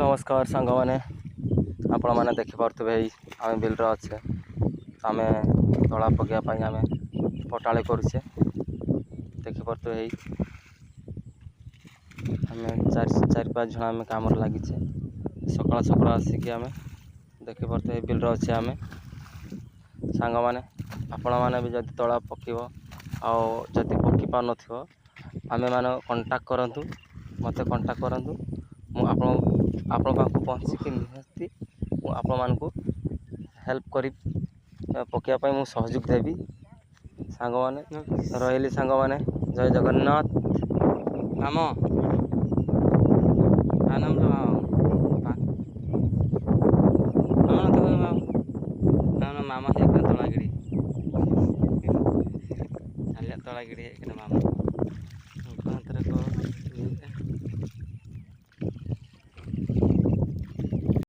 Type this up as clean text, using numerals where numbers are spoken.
नमस्कार सांग मैंने आपण मैंने देखिपे आम बिलर अच्छे आम तला पकड़ापी आम पटाले करुचे देखिपे आम चार पाँच जन आम कम लगे सकाल सकाल आसिक आम देखिपे बिलर अच्छे आम सांग मैंने आपण मैंने भी जब तला पकड़ आदि पकि पार न आम मान कंटाक्ट करूँ मत कंटाक्ट करूँ आपण पाक पहुँचिकी निहाती आपण मानक हेल्प कर पकड़ापी मु सहयोग देवी सांग मैंने रही सांग मैंने जय जगन्नाथ आम आनंद